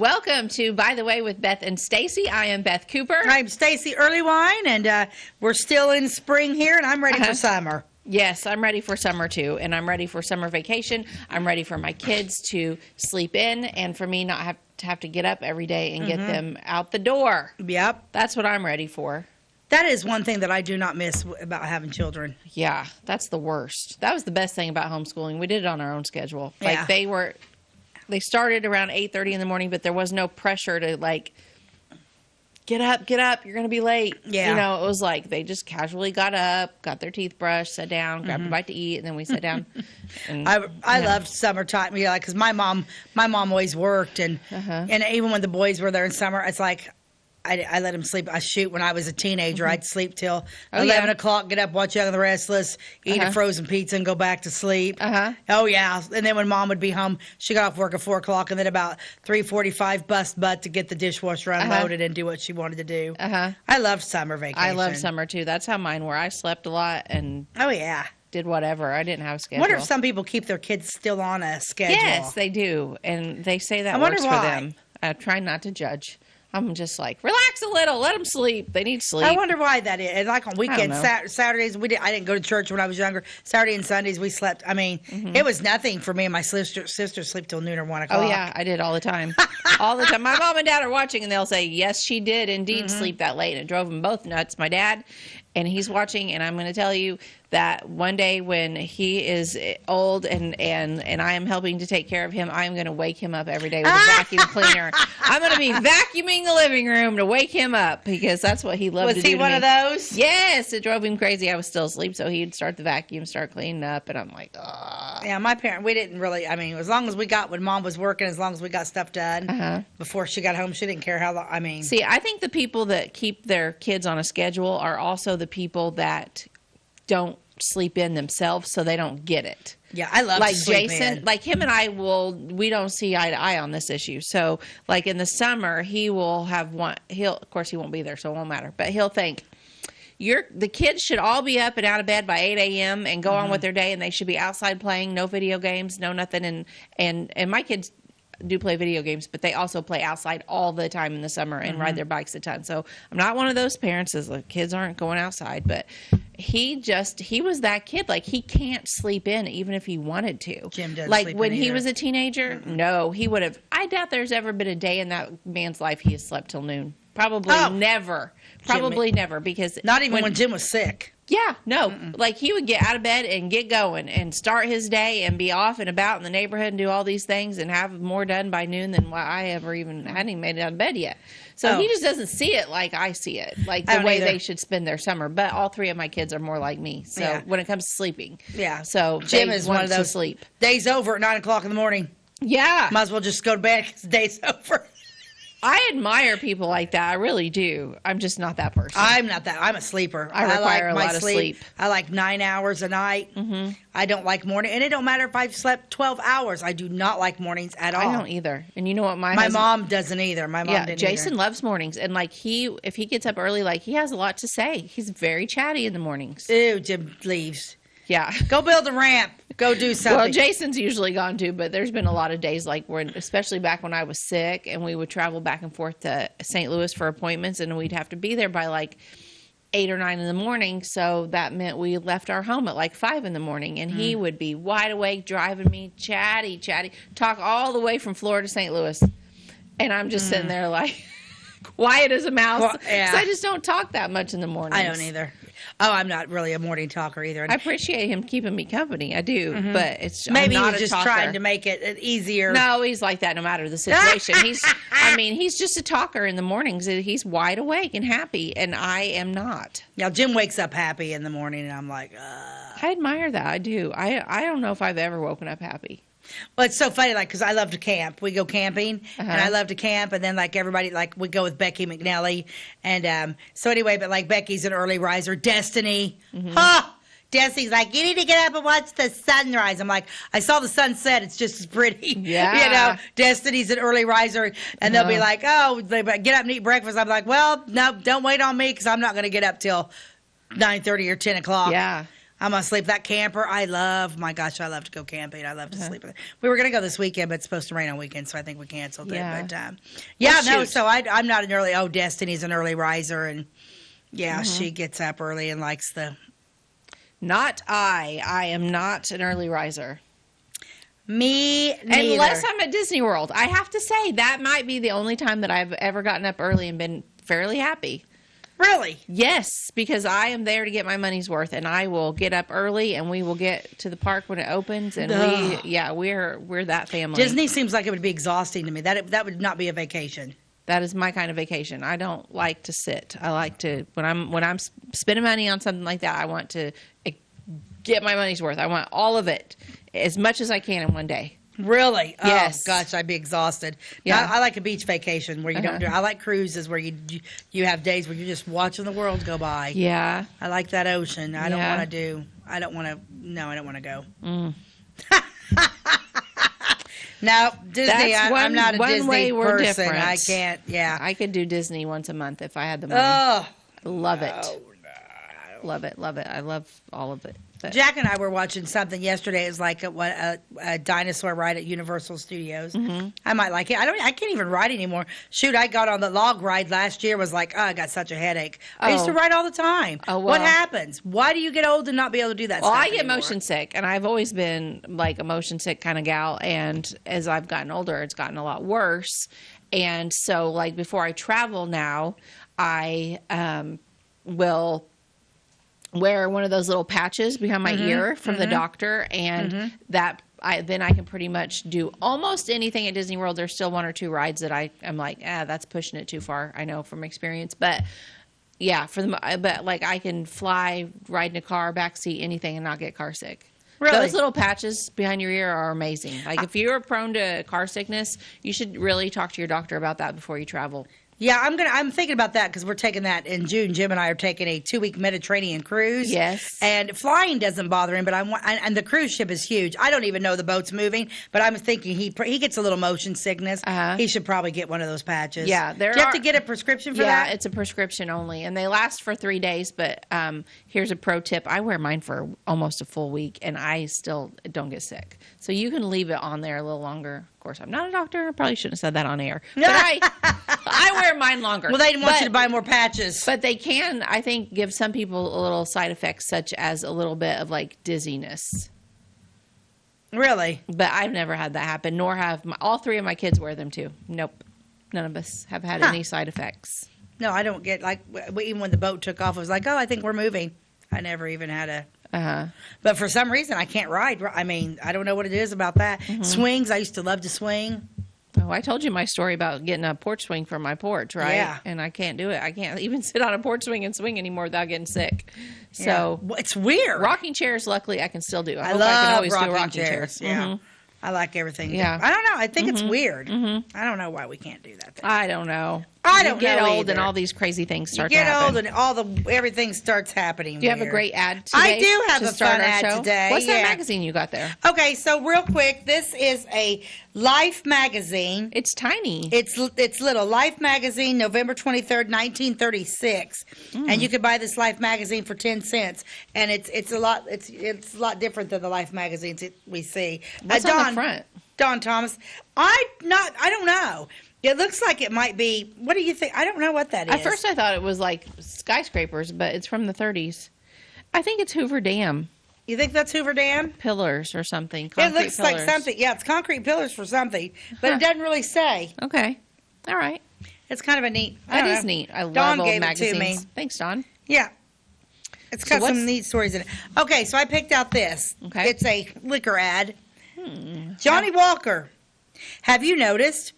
Welcome to By the Way with Beth and Stacey. I am Beth Cooper. I'm Stacey Earlywine, and we're still in spring here, and I'm ready for summer. Yes, I'm ready for summer too, and I'm ready for summer vacation. I'm ready for my kids to sleep in, and for me not have to get up every day and get them out the door. Yep. That's what I'm ready for. That is one thing that I do not miss about having children. Yeah, that's the worst. That was the best thing about homeschooling. We did it on our own schedule. Like they started around 8:30 in the morning, but there was no pressure to like, get up, you're going to be late. Yeah. You know, it was like they just casually got up, got their teeth brushed, sat down, grabbed a bite to eat, and then we sat down. And, I loved summertime, because my mom always worked, and even when the boys were there in summer, it's like, I let him sleep. When I was a teenager, I'd sleep till 11 o'clock, get up, watch Young and the Restless, eat a frozen pizza, and go back to sleep. Oh, yeah. And then when Mom would be home, she got off work at 4 o'clock, and then about 3:45, bust butt to get the dishwasher unloaded and do what she wanted to do. I loved summer vacation. I love summer, too. That's how mine were. I slept a lot and did whatever. I didn't have a schedule. I wonder if some people keep their kids still on a schedule. Yes, they do. And they say that works for them. I try not to judge. I'm just like, relax a little, let them sleep. They need sleep. I wonder why that is. And like on weekends, Saturdays, I didn't go to church when I was younger. Saturday and Sundays, we slept. I mean, it was nothing for me and my sister sleep till noon or 1 o'clock. Oh, yeah, I did all the time. All the time. My mom and dad are watching, and they'll say, yes, she did indeed sleep that late. And it drove them both nuts. My dad, and he's watching, and I'm going to tell you that one day when he is old and I am helping to take care of him, I'm going to wake him up every day with a vacuum cleaner. I'm going to be vacuuming the living room to wake him up because that's what he loved to do. Was he one of those? Yes, it drove him crazy. I was still asleep, so he'd start the vacuum, start cleaning up, and I'm like, ugh. Yeah, my parents, we didn't really, as long as we got when Mom was working, as long as we got stuff done before she got home, she didn't care how long, See, I think the people that keep their kids on a schedule are also the people that don't sleep in themselves, so they don't get it. Yeah, I love like to sleep Jason, in. like him and I we don't see eye to eye on this issue. So, like in the summer, he will have one. Of course, he won't be there, so it won't matter. But he'll think the kids should all be up and out of bed by 8 a.m. and go on with their day, and they should be outside playing, no video games, no nothing. And my kids do play video games, but they also play outside all the time in the summer and ride their bikes a ton. So I'm not one of those parents that the kids aren't going outside, but he was that kid. Like he can't sleep in even if he wanted to. Jim doesn't like sleep when in he either. was a teenager, no, he would have. I doubt there's ever been a day in that man's life he has slept till noon. Probably never. Probably never because not even when Jim was sick. Yeah, no. Like he would get out of bed and get going and start his day and be off and about in the neighborhood and do all these things and have more done by noon than what I ever hadn't even made it out of bed yet. So he just doesn't see it like I see it, like the way they should spend their summer. But all three of my kids are more like me. So when it comes to sleeping. Yeah. So Jim is one of those sleep. Days over at 9 o'clock in the morning. Yeah. Might as well just go to bed because the day's over. I admire people like that. I really do. I'm just not that person. I'm not that. I'm a sleeper. I require a lot of sleep. I like 9 hours a night. I don't like morning. And it don't matter if I've slept 12 hours. I do not like mornings at all. I don't either. And you know what? My mom doesn't either. My mom didn't Jason either. loves mornings. And like if he gets up early, like he has a lot to say. He's very chatty in the mornings. Ew, Jim leaves. Yeah. Go build a ramp. Go do something. Well, Jason's usually gone too, but there's been a lot of days like especially back when I was sick and we would travel back and forth to St. Louis for appointments and we'd have to be there by like 8 or 9 in the morning. So that meant we left our home at like 5 in the morning and he would be wide awake driving me chatty, talk all the way from Florida to St. Louis. And I'm just sitting there like quiet as a mouse. Well, yeah. 'Cause I just don't talk that much in the morning. I don't either. Oh, I'm not really a morning talker either. I appreciate him keeping me company. I do, but it's maybe I'm not he's just talker. trying to make it easier. No, he's like that no matter the situation. He's just a talker in the mornings. He's wide awake and happy, and I am not. Now, Jim wakes up happy in the morning, and I'm like, I admire that. I do. I don't know if I've ever woken up happy. Well, it's so funny, like, because I love to camp. We go camping, and I love to camp, and then, like, everybody, like, we go with Becky McNelly, and so anyway, but, like, Becky's an early riser. Destiny, Destiny's like, you need to get up and watch the sunrise. I'm like, I saw the sunset. It's just as pretty. Yeah. You know, Destiny's an early riser, and they'll be like, oh, they get up and eat breakfast. I'm like, well, no, don't wait on me, because I'm not going to get up till 9:30 or 10 o'clock. Yeah. I'm gonna sleep. That camper, I love. My gosh, I love to go camping. I love to sleep. We were gonna go this weekend, but it's supposed to rain on weekends, so I think we canceled it. But no. So I'm not an early. Oh, Destiny's an early riser, and she gets up early and likes the. Not I. I am not an early riser. Me neither. Unless I'm at Disney World. I have to say that might be the only time that I've ever gotten up early and been fairly happy. Really? Yes, because I am there to get my money's worth, and I will get up early, and we will get to the park when it opens, and we're that family. Disney seems like it would be exhausting to me. That would not be a vacation. That is my kind of vacation. I don't like to sit. I like to when I'm spending money on something like that. I want to get my money's worth. I want all of it, as much as I can in one day. Really? Yes. Oh, gosh, I'd be exhausted. Yeah. I like a beach vacation where you don't do. I like cruises where you have days where you're just watching the world go by. Yeah. I like that ocean. I don't want to go. No, Disney. I'm not a Disney way we're person. different. I can't. Yeah. I could do Disney once a month if I had the money. Oh, love it. No. Love it. Love it. I love all of it. But Jack and I were watching something yesterday. It was like a dinosaur ride at Universal Studios. Mm-hmm. I might like it. I can't even ride anymore. Shoot, I got on the log ride last year. Was like, I got such a headache. I used to ride all the time. Oh, well. What happens? Why do you get old and not be able to do that? Well, stuff I get anymore? motion sick, and I've always been like a motion sick kind of gal. And as I've gotten older, it's gotten a lot worse. And so, like before I travel now, I will wear one of those little patches behind my ear from the doctor, and then I can pretty much do almost anything at Disney World. There's still one or two rides that I'm like, that's pushing it too far. I know from experience, but yeah, but like I can fly, ride in a car, backseat, anything, and not get car sick. Really? Those little patches behind your ear are amazing. Like if you're prone to car sickness, you should really talk to your doctor about that before you travel. Yeah, I'm thinking about that because we're taking that in June. Jim and I are taking a 2-week Mediterranean cruise. Yes. And flying doesn't bother him, but and the cruise ship is huge. I don't even know the boat's moving, but I'm thinking he gets a little motion sickness. He should probably get one of those patches. Yeah, do you have to get a prescription for that? Yeah, it's a prescription only, and they last for 3 days. But here's a pro tip: I wear mine for almost a full week, and I still don't get sick. So you can leave it on there a little longer. Of course, I'm not a doctor. I probably shouldn't have said that on air, but I wear mine longer. Well, they didn't want you to buy more patches. But they can, I think, give some people a little side effects, such as a little bit of like dizziness. Really? But I've never had that happen, nor have all three of my kids wear them too. Nope. None of us have had any side effects. No, I don't get, like, even when the boat took off, I was like, I think we're moving. I never even had a... But for some reason, I can't ride. I mean, I don't know what it is about that. Swings, I used to love to swing. Oh, I told you my story about getting a porch swing from my porch, right? Yeah. And I can't do it. I can't even sit on a porch swing and swing anymore without getting sick. So it's weird. Rocking chairs, luckily, I can still do. I hope love I can always rocking do rocking chairs. Yeah. I like everything. Yeah. I don't know. I think it's weird. I don't know why we can't do that thing. I don't know. I don't get know old either. and all these crazy things start you get to happen. old and everything starts happening. Do you have a great ad today? I do have to a start fun our ad show? today. What's that magazine you got there? Okay, so real quick, this is a Life magazine. It's tiny. It's little. Life magazine, November 23rd, 1936, and you can buy this Life magazine for 10 cents. And it's a lot different than the Life magazines we see. What's on the front? Don Thomas, I don't know. It looks like it might be. What do you think? I don't know what that is. At first, I thought it was like skyscrapers, but it's from the 30s. I think it's Hoover Dam. You think that's Hoover Dam? Pillars or something. It looks like something. Yeah, it's concrete pillars for something, but it doesn't really say. Okay. All right. It's kind of a neat. That is neat. I love Dawn old gave magazines. it to me. Thanks, Dawn. Yeah. It's got some neat stories in it. Okay, so I picked out this. Okay. It's a liquor ad. Johnny Walker. Have you noticed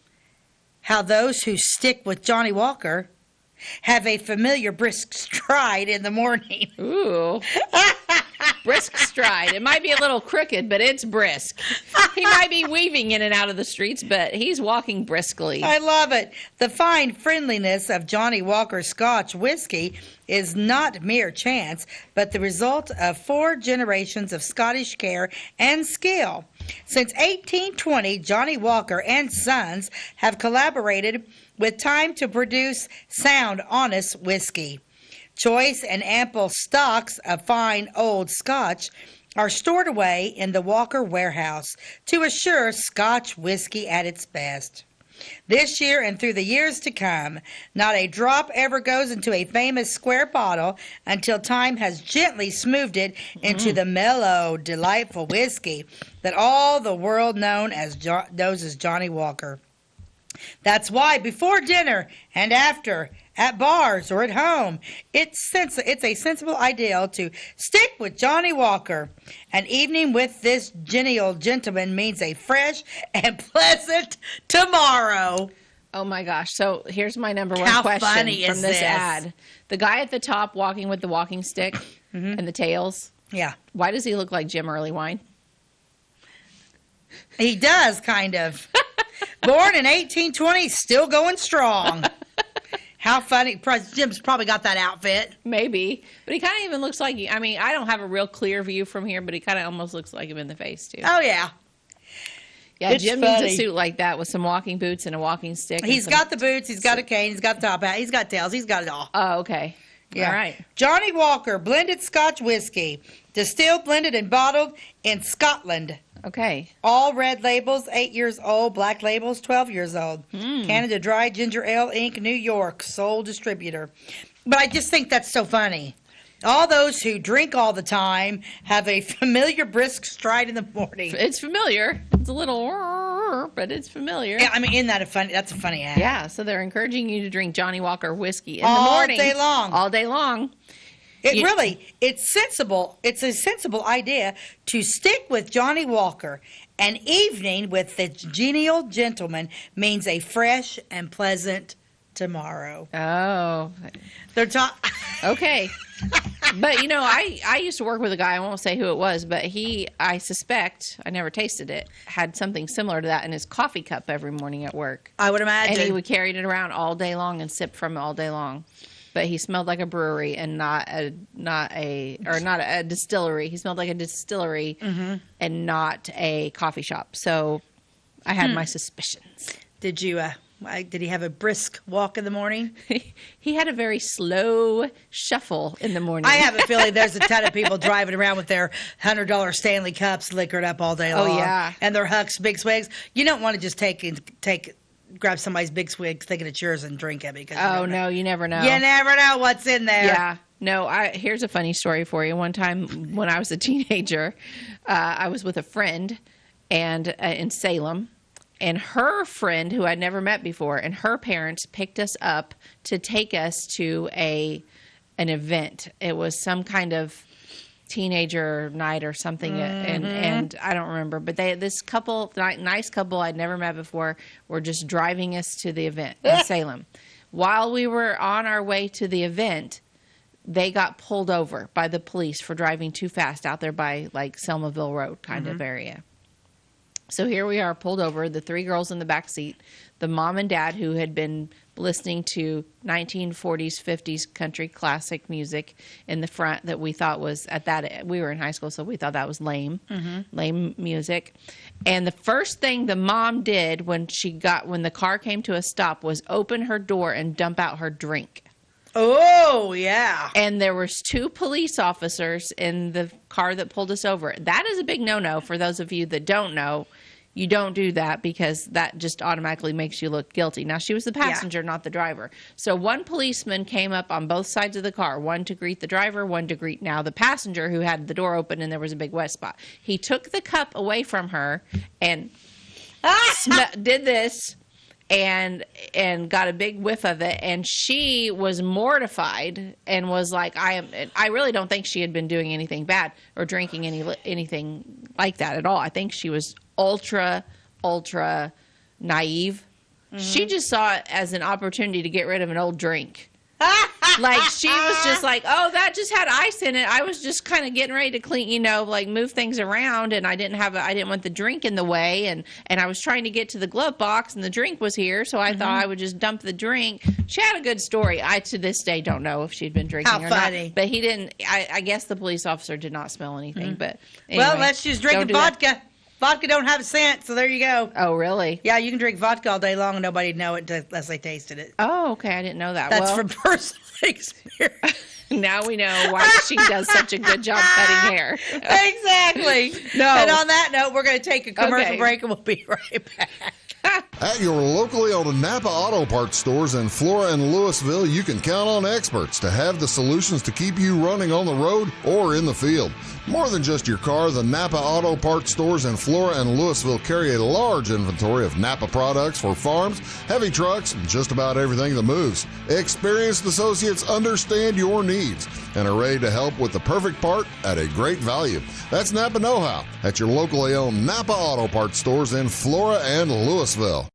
how those who stick with Johnny Walker have a familiar brisk stride in the morning? Ooh. Brisk stride. It might be a little crooked, but it's brisk. He might be weaving in and out of the streets, but he's walking briskly. I love it. The fine friendliness of Johnny Walker Scotch whiskey is not mere chance, but the result of 4 generations of Scottish care and skill. Since 1820, Johnny Walker and Sons have collaborated with time to produce sound, honest whiskey. Choice and ample stocks of fine old Scotch are stored away in the Walker warehouse to assure Scotch whiskey at its best. This year and through the years to come, not a drop ever goes into a famous square bottle until time has gently smoothed it into the mellow, delightful whiskey that all the world knows as Johnny Walker. That's why before dinner and after, at bars or at home, it's a sensible idea to stick with Johnny Walker. An evening with this genial gentleman means a fresh and pleasant tomorrow. Oh my gosh. So here's my number one How question funny from is this this? ad. The guy at the top walking with the walking stick and the tails. Yeah. Why does he look like Jim Earlywine? He does, kind of. Born in 1820, still going strong. How funny. Jim's probably got that outfit. Maybe. But he kind of even looks like, I mean, I don't have a real clear view from here, but he kind of almost looks like him in the face, too. Oh, yeah. Yeah, It's Jim funny. needs a suit like that with some walking boots and a walking stick. He's got the boots. He's got a cane. He's got the top hat. He's got tails. He's got it all. Oh, okay. Yeah. All right. Johnny Walker, blended Scotch whiskey. Distilled, blended, and bottled in Scotland. Okay. All red labels, 8 years old. Black labels, 12 years old. Canada Dry Ginger Ale Inc., New York. Sole distributor. But I just think that's so funny. All those who drink all the time have a familiar brisk stride in the morning. It's familiar. It's a little, but it's familiar. Yeah, I mean, isn't that a funny? That's a funny ad. Yeah, so they're encouraging you to drink Johnny Walker whiskey in All the morning. day long. All day long. It's sensible. It's a sensible idea to stick with Johnny Walker. An evening with the genial gentleman means a fresh and pleasant tomorrow. Oh, They're talking. okay. But, you know, I used to work with a guy, I won't say who it was, but I suspect, I never tasted it, had something similar to that in his coffee cup every morning at work. I would imagine. And he would carry it around all day long and sip from it all day long. But he smelled like a brewery and not a distillery. He smelled like a distillery and not a coffee shop. So I had my suspicions. Did you? Did he have a brisk walk in the morning? He had a very slow shuffle in the morning. I have a feeling there's a ton of people driving around with their $100 Stanley cups liquored up all day long. Oh, yeah. And their Huck's big swigs. You don't want to just grab somebody's big swig thinking it's yours and drink it because you never know. You never know what's in there. Yeah. No, here's a funny story for you. One time when I was a teenager, I was with a friend and in Salem, and her friend who I'd never met before, and her parents picked us up to take us to an event. It was some kind of teenager night or something, and I don't remember. But this couple, nice couple I'd never met before, were just driving us to the event in Salem. While we were on our way to the event, they got pulled over by the police for driving too fast out there by like Selmaville Road kind of area. So here we are, pulled over, the three girls in the back seat, the mom and dad who had been listening to 1940s, 50s country classic music in the front that we thought was we were in high school, so we thought that was lame music. And the first thing the mom did when the car came to a stop was open her door and dump out her drink. Oh, yeah. And there was two police officers in the car that pulled us over. That is a big no-no for those of you that don't know. You don't do that because that just automatically makes you look guilty. Now, she was the passenger, not the driver. So one policeman came up on both sides of the car, one to greet the driver, one to greet now the passenger who had the door open and there was a big wet spot. He took the cup away from her and did this and got a big whiff of it, and she was mortified and was like, I really don't think she had been doing anything bad or drinking anything like that at all. I think she was ultra naive. She just saw it as an opportunity to get rid of an old drink. Like, she was just like, oh, that just had ice in it. I was just kind of getting ready to clean, move things around, and I didn't want the drink in the way, and I was trying to get to the glove box, and the drink was here, so I thought I would just dump the drink. She had a good story. I, to this day, don't know if she'd been drinking or not. But he didn't, I guess the police officer did not smell anything, but anyway, well, let's just drink the vodka. Vodka don't have scent, so there you go. Oh, really? Yeah, you can drink vodka all day long and nobody'd know it unless they tasted it. Oh, okay. I didn't know that. That's from personal experience. Now we know why she does such a good job cutting hair. Exactly. No. And on that note, we're going to take a commercial break and we'll be right back. At your locally owned Napa Auto Parts stores in Flora and Louisville, you can count on experts to have the solutions to keep you running on the road or in the field. More than just your car, the Napa Auto Parts stores in Flora and Louisville carry a large inventory of Napa products for farms, heavy trucks, and just about everything that moves. Experienced associates understand your needs and are ready to help with the perfect part at a great value. That's Napa Know-How at your locally owned Napa Auto Parts stores in Flora and Louisville.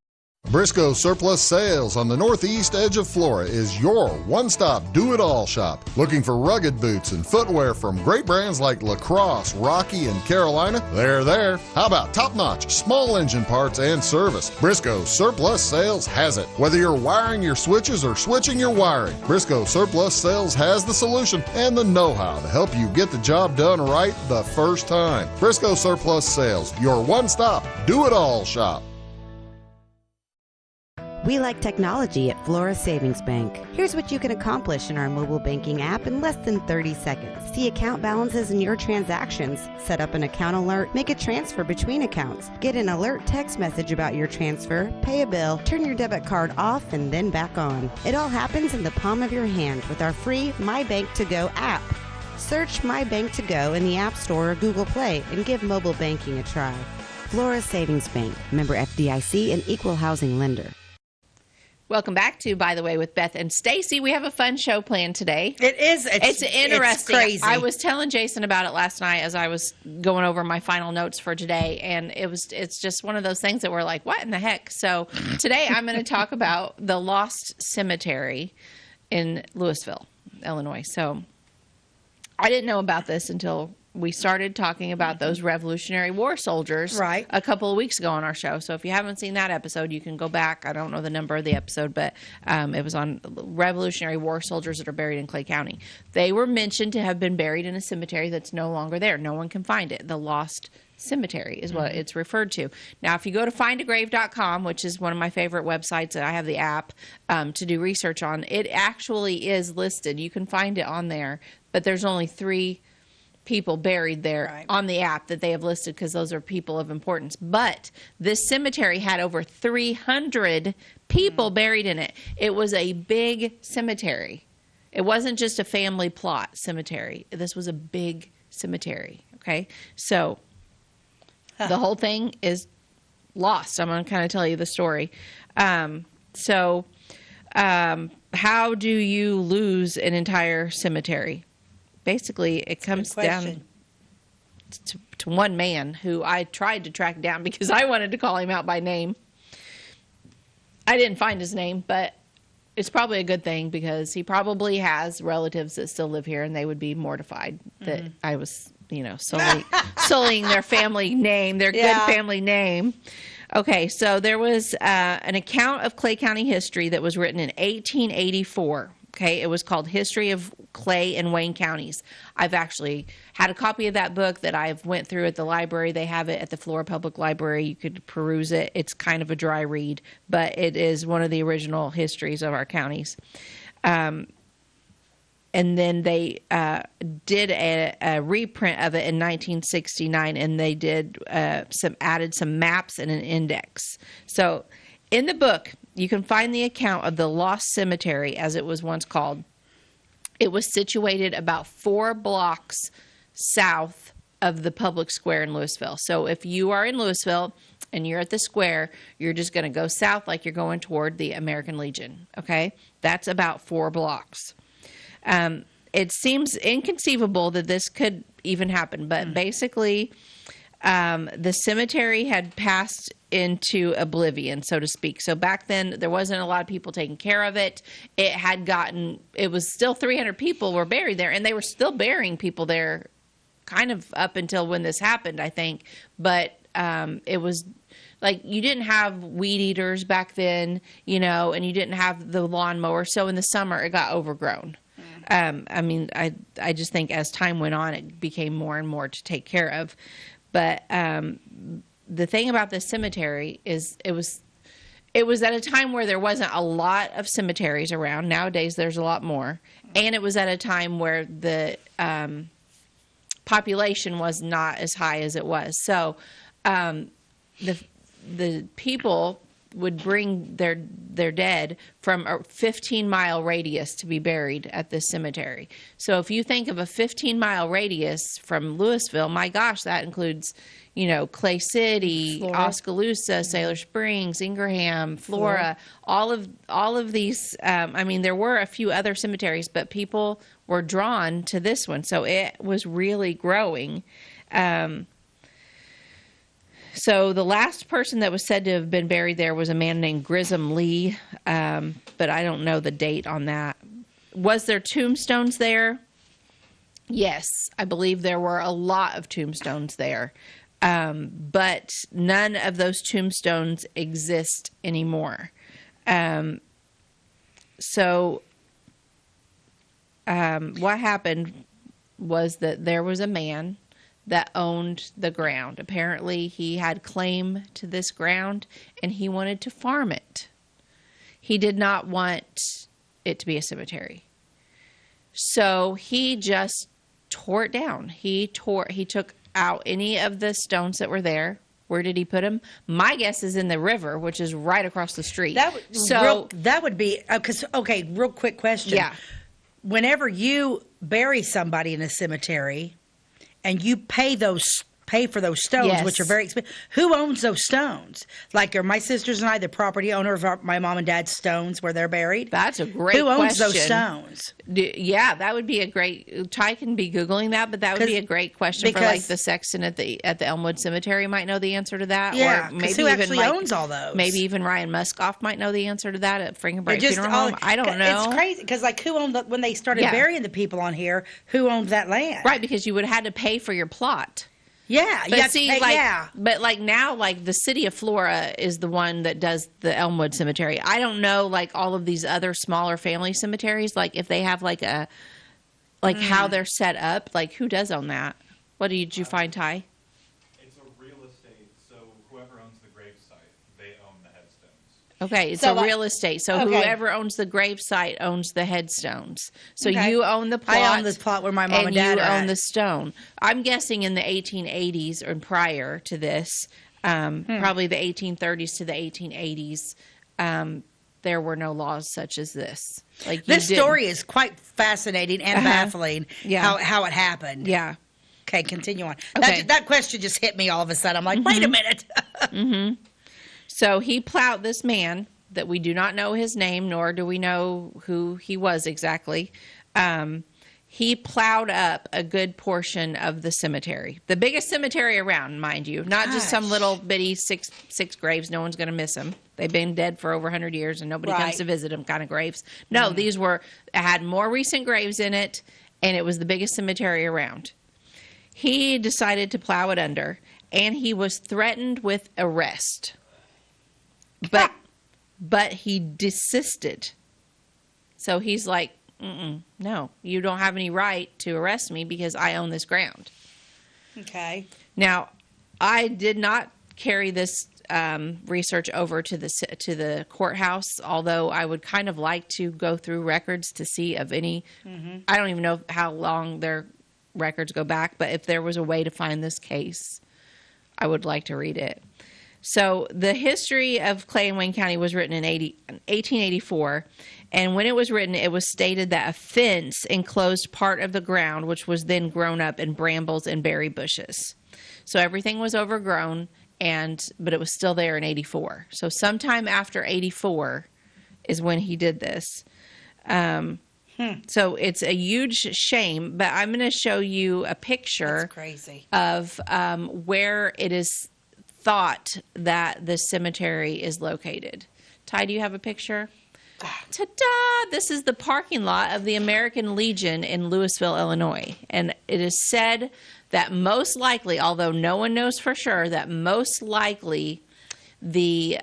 Briscoe Surplus Sales on the northeast edge of Flora is your one-stop do-it-all shop. Looking for rugged boots and footwear from great brands like Lacrosse, Rocky, and Carolina? They're there. How about top-notch small engine parts and service? Briscoe Surplus Sales has it. Whether you're wiring your switches or switching your wiring, Briscoe Surplus Sales has the solution and the know-how to help you get the job done right the first time. Briscoe Surplus Sales, your one-stop do-it-all shop. We like technology at Flora Savings Bank. Here's what you can accomplish in our mobile banking app in less than 30 seconds. See account balances in your transactions, set up an account alert, make a transfer between accounts, get an alert text message about your transfer, pay a bill, turn your debit card off and then back on. It all happens in the palm of your hand with our free My Bank to Go app. Search My Bank to Go in the App Store or Google Play and give mobile banking a try. Flora Savings Bank, member FDIC and equal housing lender. Welcome back to By the Way with Beth and Stacey. We have a fun show planned today. It is. It's interesting. It's crazy. I was telling Jason about it last night as I was going over my final notes for today, and it's just one of those things that we're like, what in the heck? So today I'm going to talk about the Lost Cemetery in Louisville, Illinois. So I didn't know about this until we started talking about those Revolutionary War soldiers a couple of weeks ago on our show. So if you haven't seen that episode, you can go back. I don't know the number of the episode, but it was on Revolutionary War soldiers that are buried in Clay County. They were mentioned to have been buried in a cemetery that's no longer there. No one can find it. The Lost Cemetery is what it's referred to. Now, if you go to findagrave.com, which is one of my favorite websites, I have the app to do research on, it actually is listed. You can find it on there, but there's only 3 people buried there on the app that they have listed because those are people of importance. But this cemetery had over 300 people buried in it. It was a big cemetery. It wasn't just a family plot cemetery. This was a big cemetery. Okay. So the whole thing is lost. I'm going to kind of tell you the story. How do you lose an entire cemetery? Basically, it comes down to one man who I tried to track down because I wanted to call him out by name. I didn't find his name, but it's probably a good thing because he probably has relatives that still live here and they would be mortified that I was, sullying their family name, their good family name. Okay, so there was an account of Clay County history that was written in 1884. Okay, it was called History of Clay and Wayne Counties. I've actually had a copy of that book that I've went through at the library. They have it at the Flora Public Library. You could peruse it. It's kind of a dry read, but it is one of the original histories of our counties. And then they did a reprint of it in 1969, and they did added some maps and an index. So in the book, you can find the account of the Lost Cemetery, as it was once called. It was situated about 4 blocks south of the public square in Louisville. So if you are in Louisville and you're at the square, you're just going to go south like you're going toward the American Legion. Okay? That's about 4 blocks. It seems inconceivable that this could even happen, but basically the cemetery had passed into oblivion, so to speak. So back then, there wasn't a lot of people taking care of it. It was still 300 people were buried there, and they were still burying people there kind of up until when this happened, I think. But it was like you didn't have weed eaters back then, and you didn't have the lawnmower. So in the summer, it got overgrown. I just think as time went on, it became more and more to take care of. But the thing about this cemetery is it was at a time where there wasn't a lot of cemeteries around. Nowadays, there's a lot more. And it was at a time where the population was not as high as it was. So the people would bring their dead from a 15-mile radius to be buried at this cemetery. So if you think of a 15-mile radius from Louisville, my gosh, that includes, Clay City, Flora. Oskaloosa, Sailor Springs, Ingraham, Flora, all of these. There were a few other cemeteries, but people were drawn to this one. So it was really growing. So the last person that was said to have been buried there was a man named Grissom Lee, but I don't know the date on that. Was there tombstones there? Yes, I believe there were a lot of tombstones there, but none of those tombstones exist anymore. What happened was that there was a man that owned the ground. Apparently, he had claim to this ground, and he wanted to farm it. He did not want it to be a cemetery. So he just tore it down. He took out any of the stones that were there. Where did he put them? My guess is in the river, which is right across the street. That would be, because, okay, real quick question. Yeah. Whenever you bury somebody in a cemetery, and you pay for those stones, Yes. which are very expensive. Who owns those stones? Like, are my sisters and I the property owner of my mom and dad's stones where they're buried? That's a great Who owns question. those stones? Yeah, that would be a great. Ty can be googling that, but that would be a great question for like the sexton at the Elmwood Cemetery might know the answer to that. Yeah, or because maybe who even actually owns all those? Maybe even Ryan Muskoff might know the answer to that at Frankenbright Just Funeral Home. I don't know. It's crazy because, like, who owned when they started burying the people on here? Who owned that land? Right, because you would have had to pay for your plot. Yeah, But see, yeah. but like now, like the city of Flora is the one that does the Elmwood Cemetery. I don't know, like all of these other smaller family cemeteries, like if they have like how they're set up, like who does own that? What did you find, Ty? It's a real estate, so whoever owns the gravesite, they own the headstones. Okay, it's So, a real estate. So okay. whoever owns the gravesite owns the headstones. So Okay. you own the plot. I own the plot where my mom and dad you are own at. the stone. I'm guessing in the 1880s or prior to this, probably the 1830s to the 1880s, there were no laws such as this. Like This story is quite fascinating and baffling. Yeah. How it happened. Yeah. Okay, continue on. Okay. That question just hit me all of a sudden. I'm like, wait a minute. So he plowed this man that we do not know his name, nor do we know who he was exactly. He plowed up a good portion of the cemetery, the biggest cemetery around, mind you, not just some little bitty six graves. No one's going to miss them. They've been dead for over 100 years, and nobody comes to visit them. Kind of graves. No, these had more recent graves in it, and it was the biggest cemetery around. He decided to plow it under, and he was threatened with arrest. But he desisted. So he's like, no, you don't have any right to arrest me because I own this ground. Okay. Now, I did not carry this research over to the courthouse, although I would kind of like to go through records to see of any. I don't even know how long their records go back, but if there was a way to find this case, I would like to read it. So the history of Clay and Wayne County was written in 1884, and when it was written, it was stated that a fence enclosed part of the ground, which was then grown up in brambles and berry bushes. So everything was overgrown, but it was still there in 84. So sometime after 84 is when he did this. So it's a huge shame, but I'm going to show you a picture That's crazy. of where it is thought that the cemetery is located. Ty, do you have a picture? Ta-da! This is the parking lot of the American Legion in Louisville, Illinois. And it is said that most likely, although no one knows for sure, that most likely the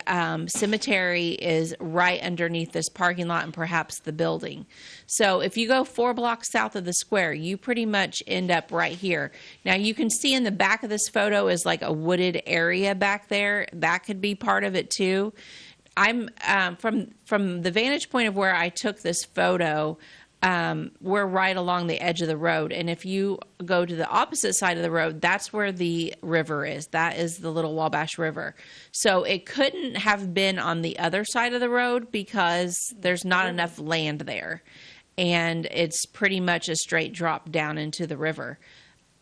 cemetery is right underneath this parking lot and perhaps the building. So if you go 4 blocks south of the square, you pretty much end up right here. Now you can see in the back of this photo is like a wooded area back there. That could be part of it too. I'm from the vantage point of where I took this photo, we're right along the edge of the road. And if you go to the opposite side of the road, that's where the river is. That is the Little Wabash River. So it couldn't have been on the other side of the road because there's not enough land there. And it's pretty much a straight drop down into the river.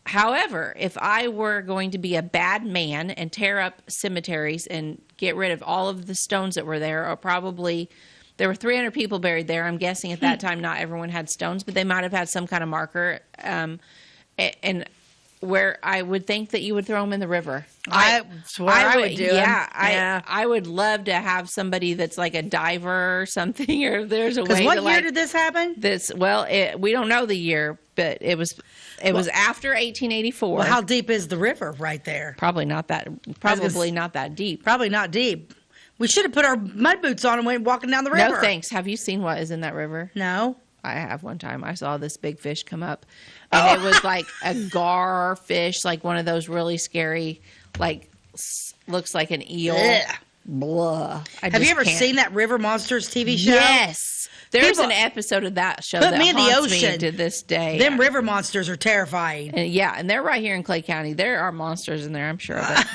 However, if I were going to be a bad man and tear up cemeteries and get rid of all of the stones that were there, or probably there were 300 people buried there. I'm guessing at that time not everyone had stones, but they might have had some kind of marker. And where I would think that you would throw them in the river. I swear I would do. Yeah, I would love to have somebody that's like a diver or something, or there's a way. Because what to, year like, did this happen? We don't know the year, but it was after 1884. Well, how deep is the river right there? Probably not that deep. Probably not deep. We should have put our mud boots on and went walking down the river. No thanks. Have you seen what is in that river? No. I have one time. I saw this big fish come up, and it was like a gar fish, like one of those really scary, like looks like an eel. Ugh. Blah. Have you ever seen that River Monsters TV show? Yes. There's an episode of that show that me in the haunts ocean me to this day. Them river monsters are terrifying. And and they're right here in Clay County. There are monsters in there, I'm sure of it.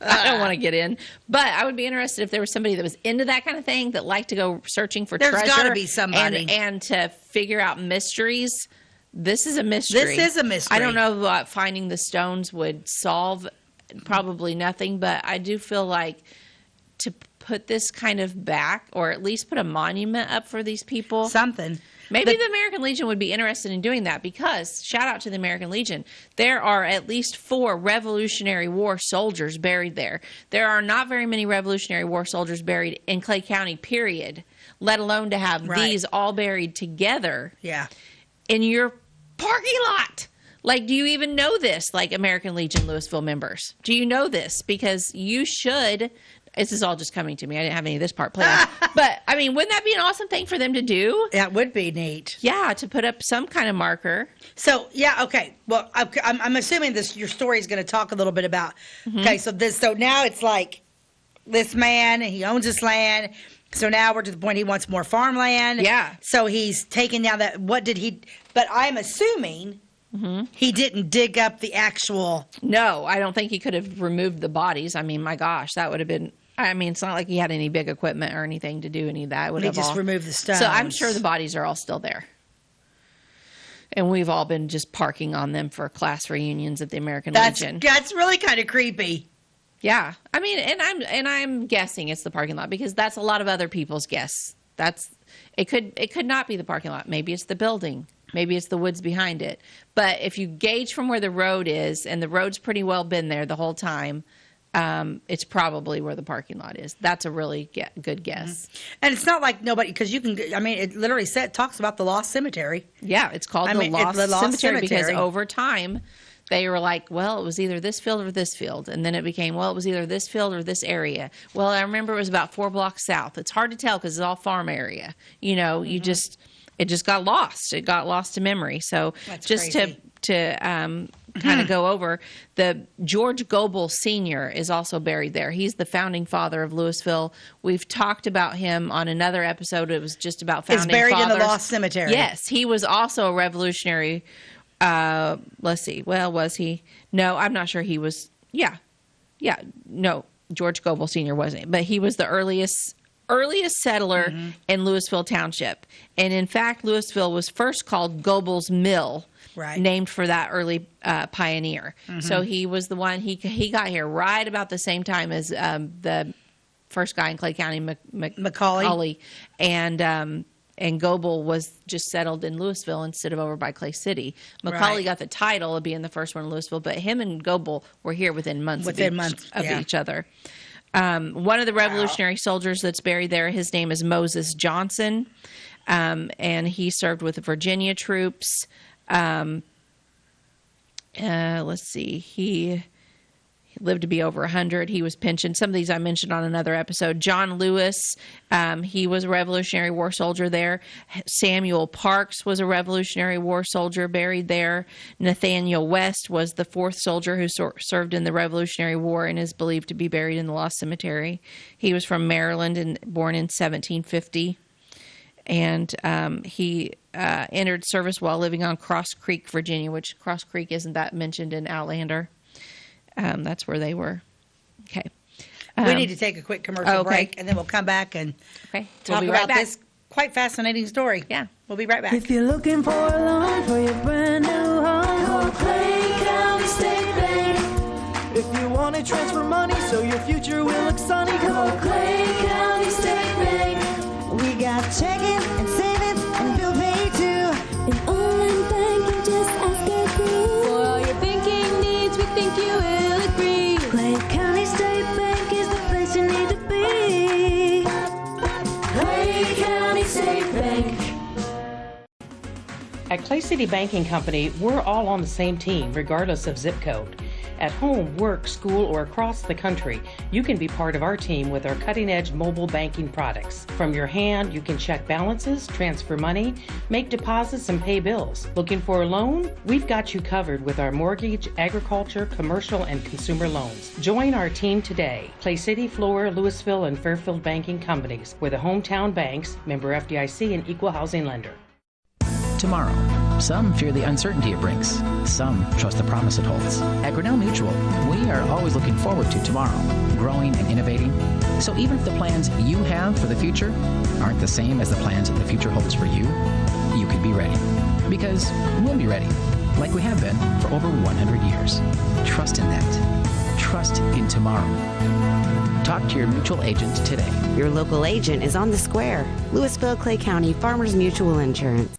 I don't want to get in, but I would be interested if there was somebody that was into that kind of thing, that liked to go searching for treasure. There's got to be somebody. And to figure out mysteries. This is a mystery. This is a mystery. I don't know what finding the stones would solve. Probably nothing, but I do feel like to put this kind of back, or at least put a monument up for these people. Something. Maybe the American Legion would be interested in doing that, because, shout out to the American Legion, there are at least 4 Revolutionary War soldiers buried there. There are not very many Revolutionary War soldiers buried in Clay County, period, let alone to have these all buried together in your parking lot. Like, do you even know this, like American Legion Louisville members? Do you know this? Because you should. This is all just coming to me. I didn't have any of this part planned. But, I mean, wouldn't that be an awesome thing for them to do? That would be neat. Yeah, to put up some kind of marker. So, okay. Well, I'm assuming your story is going to talk a little bit about, okay, so now it's like this man, he owns this land. So now we're to the point he wants more farmland. Yeah. So he's taking down that, but I'm assuming he didn't dig up the actual. No, I don't think he could have removed the bodies. I mean, my gosh, that would have been. I mean, it's not like he had any big equipment or anything to do any of that. He just removed the stones. So I'm sure the bodies are all still there. And we've all been just parking on them for class reunions at the American Legion. That's really kind of creepy. Yeah. I mean, and I'm guessing it's the parking lot, because that's a lot of other people's guess. It could not be the parking lot. Maybe it's the building. Maybe it's the woods behind it. But if you gauge from where the road is, and the road's pretty well been there the whole time, it's probably where the parking lot is. That's a really good guess. And it's not like nobody, because it literally talks about the Lost Cemetery. Yeah, it's called the Lost Cemetery because over time they were like, well, it was either this field or this field. And then it became, well, it was either this field or this area. Well, I remember it was about 4 blocks south. It's hard to tell because it's all farm area. You know, it just got lost. It got lost to memory. So that's just crazy. to kind of go over, the George Goebel Sr. is also buried there. He's the founding father of Louisville. We've talked about him on another episode. It was just about founding fathers. He's buried in the Lost Cemetery. Yes, he was also a revolutionary. Let's see. Well, was he? No, I'm not sure he was. Yeah. No, George Goebel Sr. wasn't, but he was the earliest settler in Louisville Township. And in fact, Louisville was first called Goebel's Mill, named for that early pioneer. So he was the one, he got here right about the same time as the first guy in Clay County, Macaulay. And Goebel was just settled in Louisville instead of over by Clay City. Macaulay got the title of being the first one in Louisville, but him and Goebel were here within months of each other. One of the Revolutionary soldiers that's buried there, his name is Moses Johnson, and he served with the Virginia troops. Let's see, He lived to be over 100. He was pensioned. Some of these I mentioned on another episode. John Lewis, he was a Revolutionary War soldier there. Samuel Parks was a Revolutionary War soldier buried there. Nathaniel West was the 4th soldier who served in the Revolutionary War and is believed to be buried in the Lost Cemetery. He was from Maryland and born in 1750. And he entered service while living on Cross Creek, Virginia, which Cross Creek isn't that mentioned in Outlander. That's where they were. Okay. We need to take a quick commercial break, and then we'll come back and talk about this quite fascinating story. Yeah. We'll be right back. If you're looking for a loan for your brand new home, call Clay County State Bank. If you want to transfer money so your future will look sunny, call Clay County State Bank. We got checking and savings and bill pay too. An online banking, just ask our crew. For all your banking needs, we think you will agree. Clay County State Bank is the place you need to be. Clay County State Bank. At Clay City Banking Company, we're all on the same team, regardless of zip code. At home, work, school, or across the country, you can be part of our team with our cutting-edge mobile banking products. From your hand, you can check balances, transfer money, make deposits, and pay bills. Looking for a loan? We've got you covered with our mortgage, agriculture, commercial, and consumer loans. Join our team today. Clay City, Flora, Louisville, and Fairfield Banking Companies. We're the hometown banks, member FDIC, and equal housing lender. Tomorrow. Some fear the uncertainty it brings. Some trust the promise it holds. At Grinnell Mutual, we are always looking forward to tomorrow, growing and innovating. So even if the plans you have for the future aren't the same as the plans the future holds for you, you can be ready. Because we'll be ready, like we have been for over 100 years. Trust in that. Trust in tomorrow. Talk to your mutual agent today. Your local agent is on the square. Louisville, Clay County Farmers Mutual Insurance.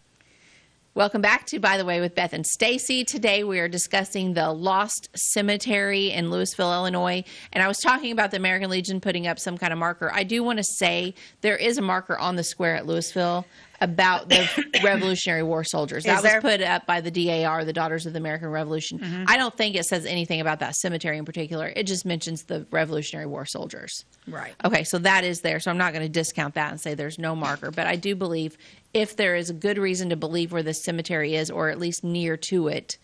Welcome back to By the Way with Beth and Stacey. Today we are discussing the Lost Cemetery in Louisville, Illinois. And I was talking about the American Legion putting up some kind of marker. I do want to say there is a marker on the square at Louisville about the Revolutionary War soldiers. That was put up by the DAR, the Daughters of the American Revolution. Mm-hmm. I don't think it says anything about that cemetery in particular. It just mentions the Revolutionary War soldiers. Right. Okay, so that is there. So I'm not going to discount that and say there's no marker. But I do believe if there is a good reason to believe where this cemetery is, or at least near to it,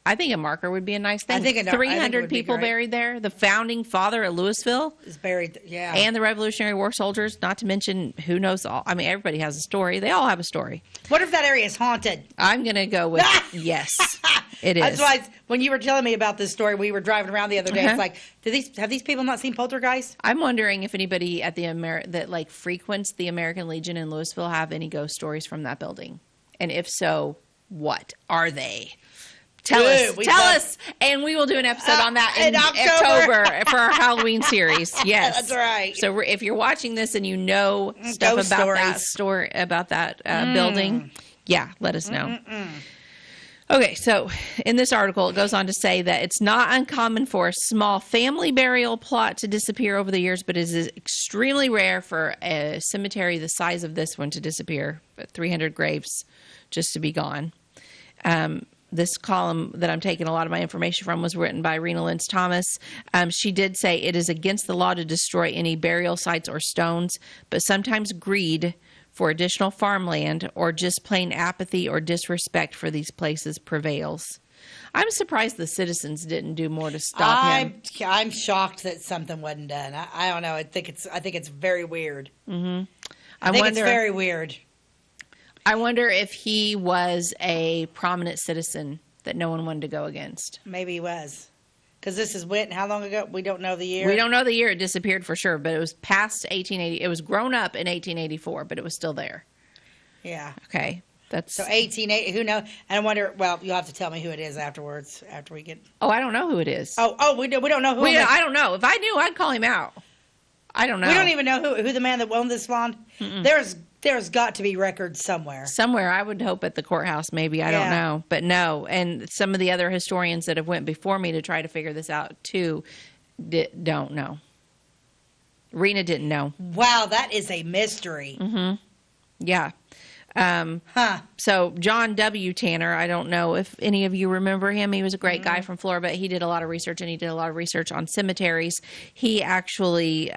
I think a marker would be a nice thing. I think 300 people buried there. The founding father of Louisville is buried. Yeah, and the Revolutionary War soldiers. Not to mention, who knows all. I mean, everybody has a story. They all have a story. What if that area is haunted? I'm gonna go with yes. It is. That's why when you were telling me about this story, we were driving around the other day. It's like, have these people not seen poltergeists? I'm wondering if anybody at the that frequents the American Legion in Louisville have any ghost stories from that building, and if so, what are they? Tell us, and we will do an episode on that in October for our Halloween series. Yes, that's right. So if you're watching this and you know stuff about that building, let us know. Okay, so in this article, it goes on to say that it's not uncommon for a small family burial plot to disappear over the years, but it is extremely rare for a cemetery the size of this one to disappear. 300 graves just to be gone. This column that I'm taking a lot of my information from was written by Rena Lentz Thomas. She did say it is against the law to destroy any burial sites or stones, but sometimes greed for additional farmland or just plain apathy or disrespect for these places prevails. I'm surprised the citizens didn't do more to stop him. I'm shocked that something wasn't done. I don't know. I think it's very weird. Mm-hmm. I think it's very weird. I wonder if he was a prominent citizen that no one wanted to go against. Maybe he was. Because this is how long ago? We don't know the year. We don't know the year it disappeared for sure, but it was past 1880. It was grown up in 1884, but it was still there. Yeah. Okay. So 1880, who knows? And I wonder, well, you'll have to tell me who it is afterwards, after we get... Oh, I don't know who it is. Oh, we don't know who it is. I don't know. If I knew, I'd call him out. I don't know. We don't even know who the man that owned this lawn. There's got to be records somewhere. Somewhere, I would hope at the courthouse, maybe. I don't know. But no, and some of the other historians that have went before me to try to figure this out, too, don't know. Rena didn't know. Wow, that is a mystery. Mm-hmm. Yeah. So John W. Tanner, I don't know if any of you remember him. He was a great guy from Florida, but he did a lot of research, and he did a lot of research on cemeteries. He actually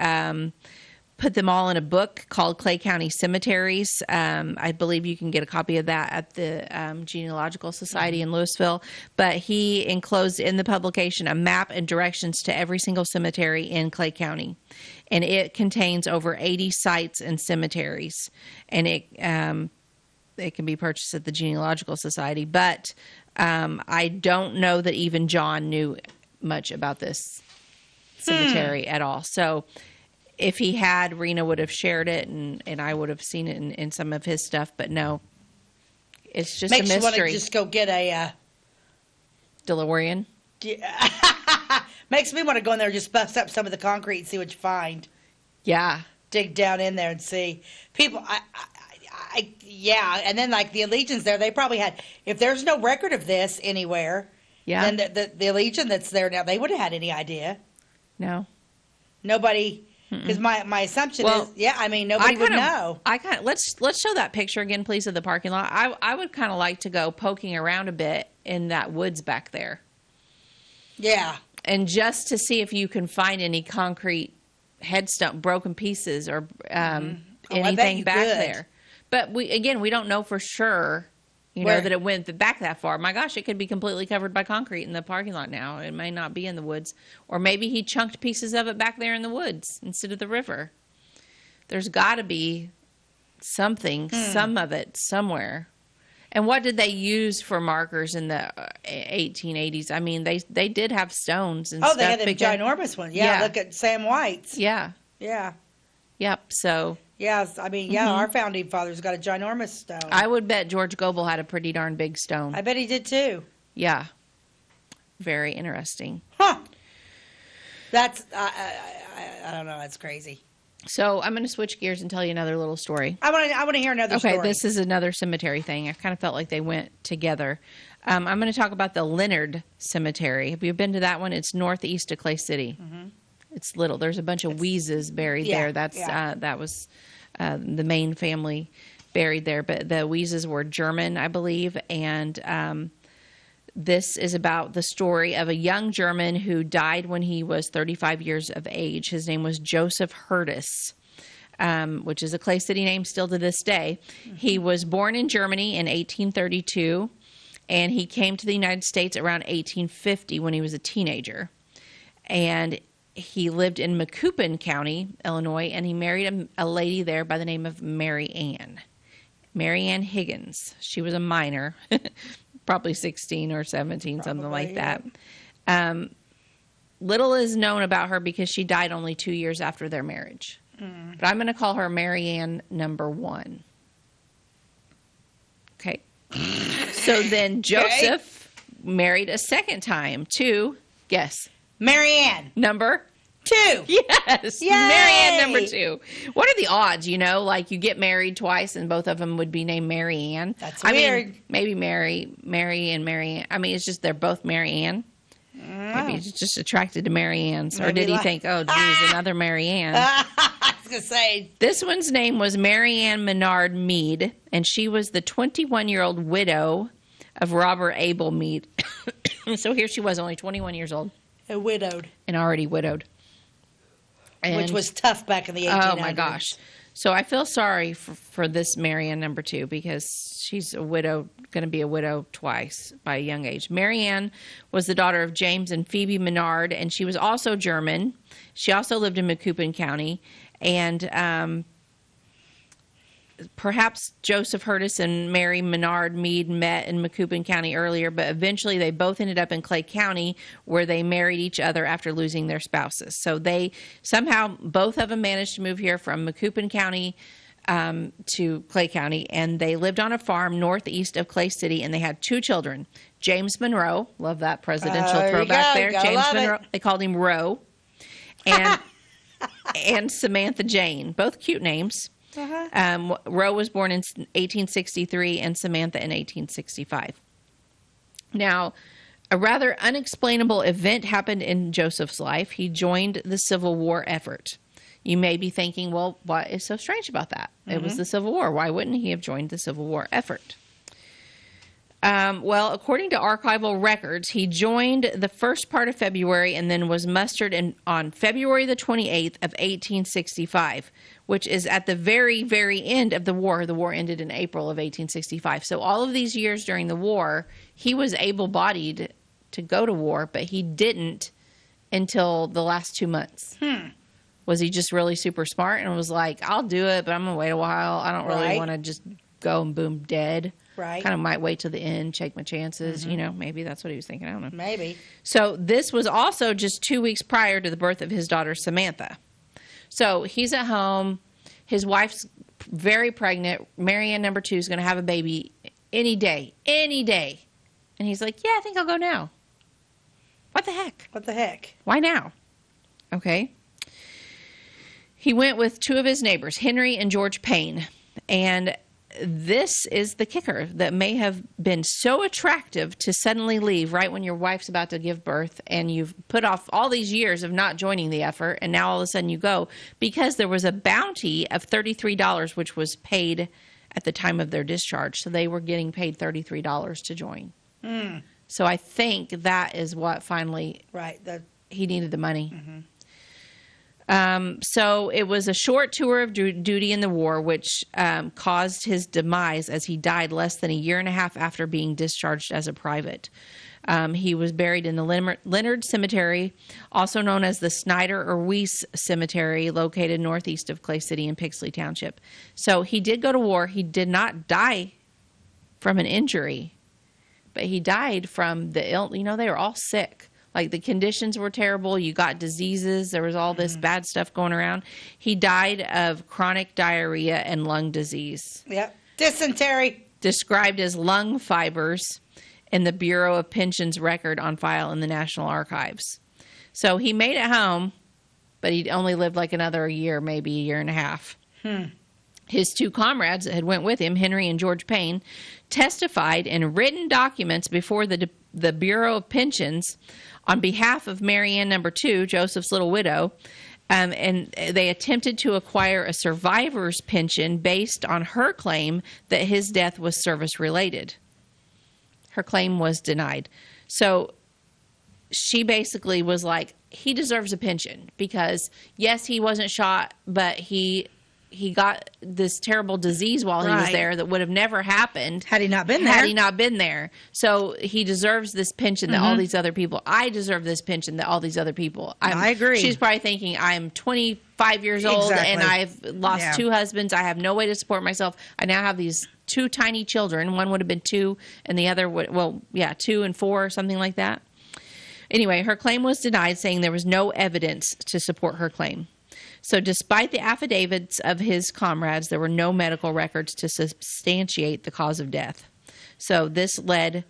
put them all in a book called Clay County Cemeteries. I believe you can get a copy of that at the Genealogical Society in Louisville. But he enclosed in the publication a map and directions to every single cemetery in Clay County. And it contains over 80 sites and cemeteries. And it can be purchased at the Genealogical Society. But I don't know that even John knew much about this cemetery at all. So if he had, Rena would have shared it, and I would have seen it in some of his stuff. But no, it's just Makes a you want to mystery. just go get a... DeLorean? Makes me want to go in there and just bust up some of the concrete and see what you find. Yeah. Dig down in there and see. People, yeah. And then, like, the Allegiance there, they probably had... If there's no record of this anywhere, then the Allegiance that's there now, they wouldn't have had any idea. No. Nobody... Because my assumption is, nobody would know. Let's show that picture again, please, of the parking lot. I would kind of like to go poking around a bit in that woods back there. Yeah. And just to see if you can find any concrete headstone, broken pieces, or anything back there. But we don't know for sure. That it went back that far. My gosh, it could be completely covered by concrete in the parking lot now. It may not be in the woods. Or maybe he chunked pieces of it back there in the woods instead of the river. There's got to be something, some of it, somewhere. And what did they use for markers in the 1880s? I mean, they did have stones and stuff. Oh, they had the ginormous ones. Yeah, look at Sam White's. Yeah. Yeah. Yep, so... Yes, I mean, our founding father's got a ginormous stone. I would bet George Goebel had a pretty darn big stone. I bet he did too. Yeah. Very interesting. Huh. That's, I don't know, that's crazy. So I'm going to switch gears and tell you another little story. I want to hear another story. Okay, this is another cemetery thing. I kind of felt like they went together. I'm going to talk about the Leonard Cemetery. Have you been to that one? It's northeast of Clay City. Mm-hmm. It's little. There's a bunch of Wheezes buried there. That was the main family buried there. But the Wheezes were German, I believe. And this is about the story of a young German who died when he was 35 years of age. His name was Joseph Hurtis, which is a Clay City name still to this day. Mm-hmm. He was born in Germany in 1832, and he came to the United States around 1850 when he was a teenager. And he lived in Macoupin County, Illinois, and he married a lady there by the name of Mary Ann Higgins. She was a minor, probably 16 or 17, something like that. Little is known about her because she died only 2 years after their marriage. But I'm going to call her Mary Ann number 1. Okay. So then Joseph married a second time to, guess. Mary Ann. Number 2. Yes. Yay! Mary Ann number 2. What are the odds, like you get married twice and both of them would be named Mary Ann? That's weird. Mean, maybe Mary and Mary Ann. I mean, it's just they're both Mary Ann. Maybe he's just attracted to Mary Ann's. Or did he think, oh, geez, another Mary Ann? I was going to say. This one's name was Mary Ann Menard Mead, and she was the 21-year-old widow of Robert Abel Mead. So here she was, only 21 years old. And widowed. And already widowed. And, which was tough back in the 1800s. Oh, my gosh. So I feel sorry for this Mary Ann number 2 because she's a widow, going to be a widow twice by a young age. Mary Ann was the daughter of James and Phoebe Menard, and she was also German. She also lived in Macoupin County. And perhaps Joseph Hurtis and Mary Menard Mead met in Macoupin County earlier, but eventually they both ended up in Clay County where they married each other after losing their spouses. So they somehow, both of them managed to move here from Macoupin County to Clay County, and they lived on a farm northeast of Clay City, and they had 2 children. James Monroe, love that presidential throwback there. James Monroe, they called him Roe, and and Samantha Jane, both cute names. Roe was born in 1863 and Samantha in 1865. Now, a rather unexplainable event happened in Joseph's life. He joined the Civil War effort. You may be thinking, well, what is so strange about that? It was the Civil War. Why wouldn't he have joined the Civil War effort? Well, according to archival records, he joined the first part of February and then was mustered on February the 28th of 1865, which is at the very, very end of the war. The war ended in April of 1865. So all of these years during the war, he was able-bodied to go to war, but he didn't until the last 2 months. Was he just really super smart and was like, I'll do it, but I'm going to wait a while. I don't really want to just go and boom, dead. Right. Kind of might wait till the end, check my chances. You know, maybe that's what he was thinking. I don't know. Maybe. So this was also just 2 weeks prior to the birth of his daughter, Samantha. So he's at home. His wife's very pregnant. Marianne number 2 is going to have a baby any day. Any day. And he's like, yeah, I think I'll go now. What the heck? What the heck? Why now? Okay. He went with 2 of his neighbors, Henry and George Payne. And this is the kicker that may have been so attractive to suddenly leave right when your wife's about to give birth and you've put off all these years of not joining the effort, and now all of a sudden you go, because there was a bounty of $33 which was paid at the time of their discharge. So they were getting paid $33 to join. So I think that is what finally he needed the money. So it was a short tour of duty in the war, which caused his demise as he died less than a year and a half after being discharged as a private. He was buried in the Leonard Cemetery, also known as the Snyder or Weiss Cemetery, located northeast of Clay City in Pixley Township. So he did go to war. He did not die from an injury, but he died from the ill. You know, they were all sick. Like, the conditions were terrible. You got diseases. There was all this bad stuff going around. He died of chronic diarrhea and lung disease. Yep. Dysentery. Described as lung fibers in the Bureau of Pensions record on file in the National Archives. So he made it home, but he only lived like another year, maybe a year and a half. His 2 comrades that had went with him, Henry and George Payne, testified in written documents before the Bureau of Pensions on behalf of Marianne number 2, Joseph's little widow, and they attempted to acquire a survivor's pension based on her claim that his death was service-related. Her claim was denied. So she basically was like, he deserves a pension because, yes, he wasn't shot, but he got this terrible disease while he was there that would have never happened had he not been there. So he deserves this pension that all these other people. I deserve this pension that all these other people. I agree. She's probably thinking, I'm 25 years old and I've lost 2 husbands. I have no way to support myself. I now have these 2 tiny children. One would have been 2 and the other would, 2 and 4 or something like that. Anyway, her claim was denied, saying there was no evidence to support her claim. So despite the affidavits of his comrades, there were no medical records to substantiate the cause of death. So this led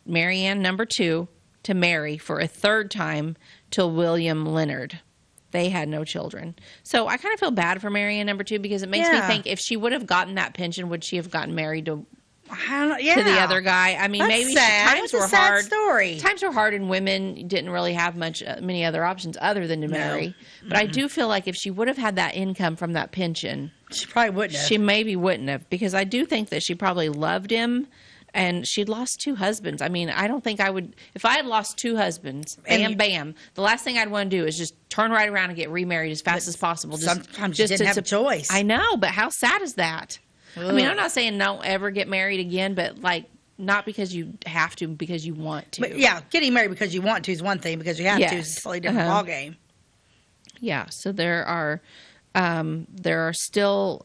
Marianne number 2 to marry for a 3rd time to William Leonard. They had no children. So I kind of feel bad for Marianne number 2 because it makes me think, if she would have gotten that pension, would she have gotten married to the other guy? I mean, that's maybe sad. times That's were a sad hard. story. Times were hard, and women didn't really have many other options other than to marry. But I do feel like if she would have had that income from that pension, she probably wouldn't have. She maybe wouldn't have, because I do think that she probably loved him. And she'd lost 2 husbands. I mean, I don't think I would... If I had lost 2 husbands, bam, the last thing I'd want to do is just turn right around and get remarried as fast as possible. Sometimes you didn't have a choice. I know, but how sad is that? Ugh. I mean, I'm not saying don't ever get married again, but, like, not because you have to, because you want to. But, yeah, getting married because you want to is one thing. Because you have to is a totally different ballgame. Yeah, so there are still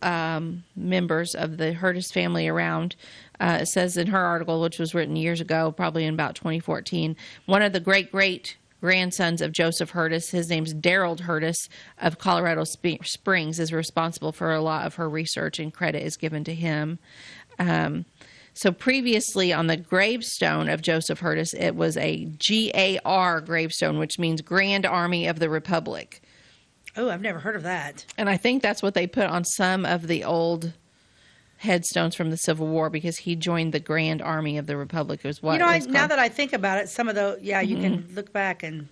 members of the Hurtis family around. It says in her article, which was written years ago, probably in about 2014, one of the great-great-grandsons of Joseph Hurtis, his name's Darrell Hurtis of Colorado Springs, is responsible for a lot of her research, and credit is given to him. So previously on the gravestone of Joseph Hurtis, it was a GAR gravestone, which means Grand Army of the Republic. Oh, I've never heard of that. And I think that's what they put on some of the old headstones from the Civil War, because he joined the Grand Army of the Republic. Now that I think about it, some of those, you can look back and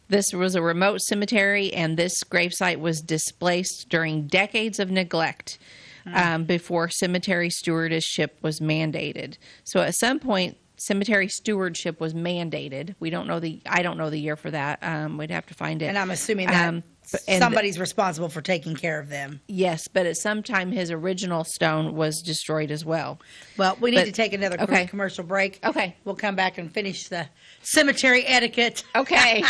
This was a remote cemetery, and this gravesite was displaced during decades of neglect before cemetery stewardship was mandated. So at some point, cemetery stewardship was mandated. I don't know the year for that. We'd have to find it. And I'm assuming that somebody's responsible for taking care of them. Yes, but at some time his original stone was destroyed as well. Well, we need to take another commercial break. Okay. We'll come back and finish the cemetery etiquette. Okay.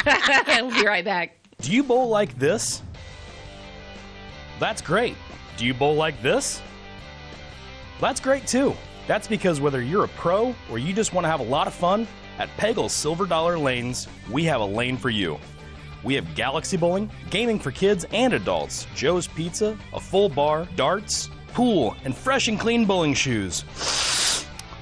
We'll be right back. Do you bowl like this? That's great. Do you bowl like this? That's great too. That's because whether you're a pro or you just want to have a lot of fun, at Pegel's Silver Dollar Lanes, we have a lane for you. We have galaxy bowling, gaming for kids and adults, Joe's Pizza, a full bar, darts, pool, and fresh and clean bowling shoes.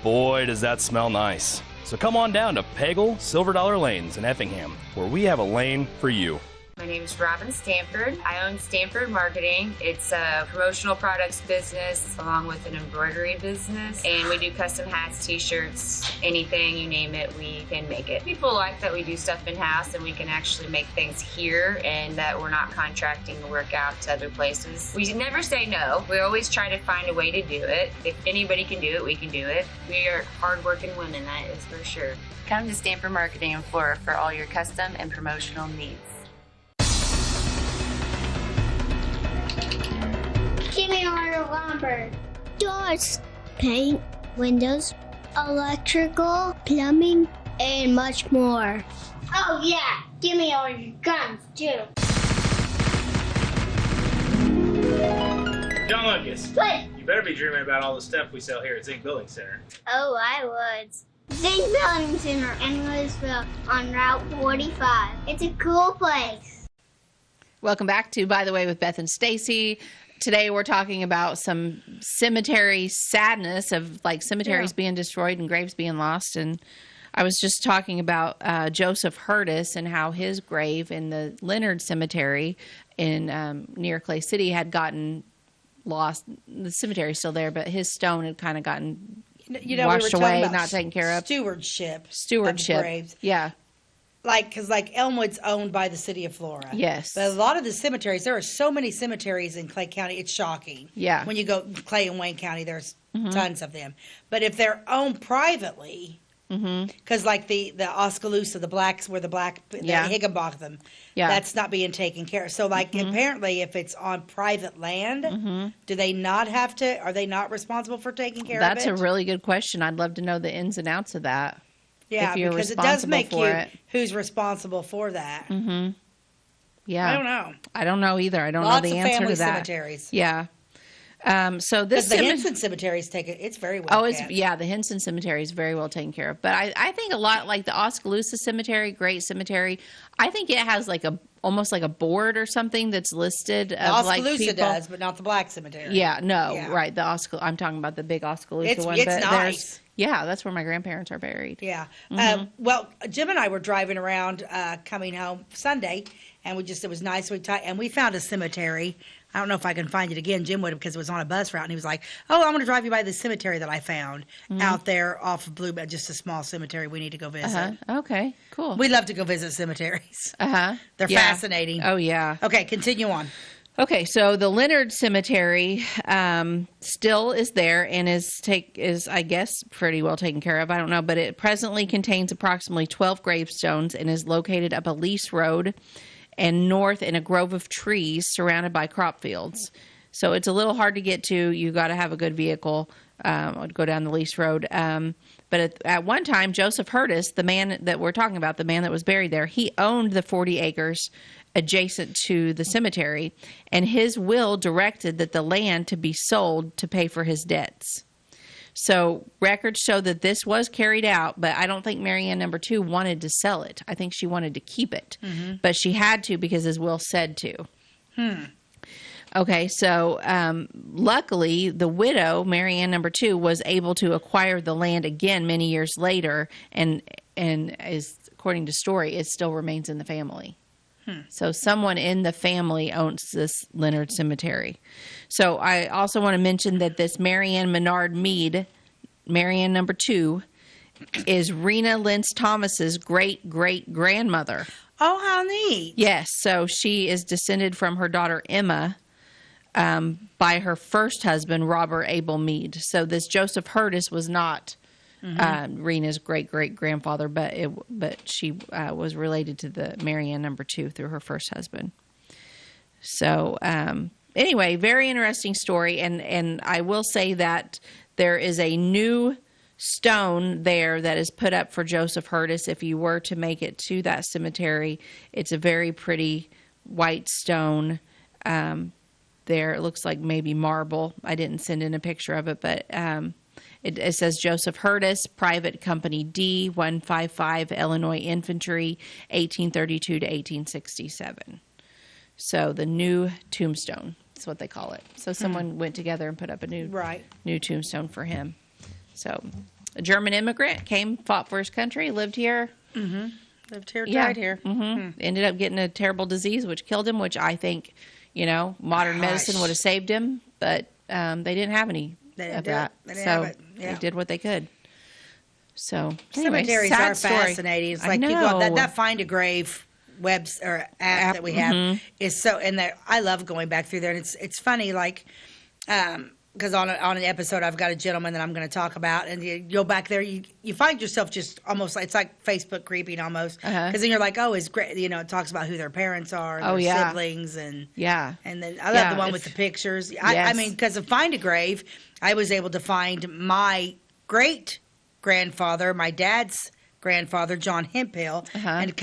Boy, does that smell nice. So come on down to Pegel Silver Dollar Lanes in Effingham, where we have a lane for you. My name is Robin Stanford. I own Stanford Marketing. It's a promotional products business along with an embroidery business. And we do custom hats, t-shirts, anything, you name it, we can make it. People like that we do stuff in-house and we can actually make things here and that we're not contracting the work out to other places. We never say no. We always try to find a way to do it. If anybody can do it, we can do it. We are hardworking women, that is for sure. Come to Stanford Marketing in Flora for all your custom and promotional needs. Give me all your lumber. Doors, paint, windows, electrical, plumbing, and much more. Oh yeah, give me all your guns too. John Lucas. What? You better be dreaming about all the stuff we sell here at Zink Building Center. Oh, I would. Zink Building Center in Louisville on Route 45. It's a cool place. Welcome back to By the Way with Beth and Stacey. Today we're talking about some cemetery sadness of like cemeteries being destroyed and graves being lost. And I was just talking about Joseph Hurtis and how his grave in the Leonard Cemetery in near Clay City had gotten lost. The cemetery's still there, but his stone had kind of gotten washed away, not taken care of. Stewardship. Of graves. Yeah. Because Elmwood's owned by the city of Flora. Yes. But a lot of the cemeteries, there are so many cemeteries in Clay County, it's shocking. Yeah. When you go Clay and Wayne County, there's tons of them. But if they're owned privately, because like the Oskaloosa, the blacks were the Higginbotham, that's not being taken care of. So apparently if it's on private land, do they not have to, are they not responsible for taking care of it? That's a really good question. I'd love to know the ins and outs of that. Yeah, because it does make who's responsible for that. Yeah. I don't know either. I don't know the answer to that. Lots of family cemeteries. Yeah. So this the Henson cemeteries it's very well. The Henson Cemetery is very well taken care of. But I think a lot like the Oskaloosa Cemetery, great cemetery. I think it has almost like a board or something that's listed of Oskaloosa does, but not the Black Cemetery. Yeah, no, right. I'm talking about the big Oskaloosa one. It's nice. Yeah, that's where my grandparents are buried. Yeah. Well, Jim and I were driving around coming home Sunday, and it was nice. And we found a cemetery. I don't know if I can find it again. Jim would have, because it was on a bus route, and he was like, "Oh, I'm going to drive you by this cemetery that I found out there off of Bluebell, just a small cemetery we need to go visit." Okay, cool. We love to go visit cemeteries. They're fascinating. Oh yeah. Okay, continue on. Okay, so the Leonard Cemetery still is there and is I guess pretty well taken care of. I don't know, but it presently contains approximately 12 gravestones and is located up a lease road and north in a grove of trees surrounded by crop fields. So it's a little hard to get to. You got to have a good vehicle to go down the lease road. But at one time, Joseph Hurtis, the man that we're talking about, the man that was buried there, he owned the 40 acres adjacent to the cemetery, and his will directed that the land to be sold to pay for his debts. So records show that this was carried out, but I don't think Mary Ann number 2 wanted to sell it. I think she wanted to keep it, but she had to because his will said to. Okay, so luckily the widow, Mary Ann number 2, was able to acquire the land again many years later, and is, according to story, it still remains in the family. So someone in the family owns this Leonard Cemetery. So I also want to mention that this Mary Ann Menard Mead, Mary Ann number 2, is Rena Lentz Thomas's great-great-grandmother. Oh, how neat. Yes, so she is descended from her daughter Emma by her first husband, Robert Abel Mead. So this Joseph Hurtis was not Rena's great-great-grandfather, but she was related to the Marianne number 2 through her first husband. So anyway, very interesting story, and I will say that there is a new stone there that is put up for Joseph Hurtis. If you were to make it to that cemetery, it's a very pretty white stone. There, it looks like maybe marble. I didn't send in a picture of it, but it says Joseph Hurtis, Private Company D, 155 Illinois Infantry, 1832 to 1867. So the new tombstone, that's what they call it. So someone went together and put up a new tombstone for him. So a German immigrant came, fought for his country, lived here. Lived here, died here. Ended up getting a terrible disease, which killed him, which I think, modern medicine would have saved him, but they didn't have any of that. They did what they could. So anyway, cemeteries sad are story. fascinating. It's like people that Find a Grave app that we have is so, and I love going back through there, and it's funny, like because on an episode I've got a gentleman that I'm going to talk about, and you go back there, you find yourself just almost, it's like Facebook creeping almost, because then you're like, oh, it's great, it talks about who their parents are and their siblings, and then I love the one with the pictures. I mean, because of Find a Grave, I was able to find my great grandfather, my dad's grandfather, John Hemphill, and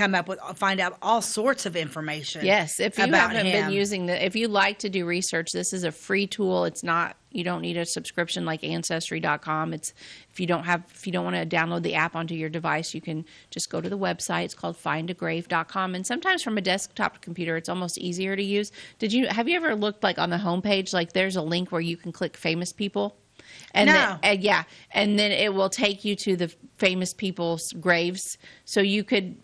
find out all sorts of information. Yes, if you about haven't him. been using if you like to do research, this is a free tool. It's not, you don't need a subscription like Ancestry.com. It's if you don't want to download the app onto your device, you can just go to the website. It's called findagrave.com. And sometimes from a desktop computer, it's almost easier to use. Have you ever looked like on the homepage, like there's a link where you can click famous people? And no. And then it will take you to the famous people's graves. So you could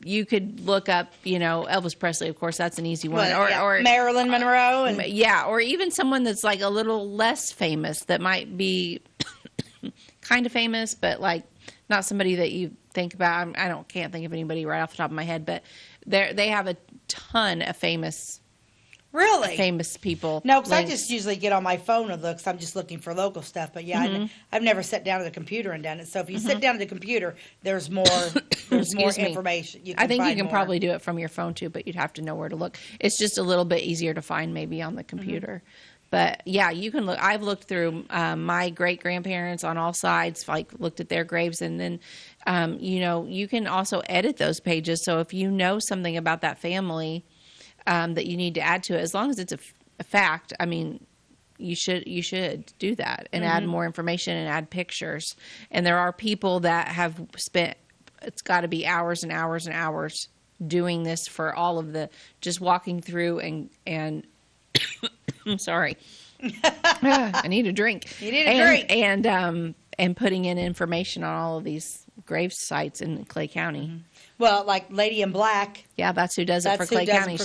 look up, Elvis Presley, of course, that's an easy one. Or Marilyn Monroe, and or even someone that's like a little less famous that might be kind of famous, but like not somebody that you think about. Can't think of anybody right off the top of my head, but they have a ton of famous people. No, because I just usually get on my phone and look, 'cause I'm just looking for local stuff. But I've never sat down at the computer and done it. So if you sit down at the computer, there's more information. I think you can probably do it from your phone too, but you'd have to know where to look. It's just a little bit easier to find maybe on the computer. But yeah, you can look. I've looked through my great grandparents on all sides, like looked at their graves, and then you can also edit those pages. So if you know something about that family that you need to add to it, as long as it's a fact, I mean, you should do that and add more information and add pictures. And there are people that have spent, it's got to be hours and hours and hours doing this for all of just walking through and I'm sorry. I need a drink. You need a drink. And putting in information on all of these grave sites in Clay County. Well, like Lady in Black. Yeah, that's who does it for Clay County.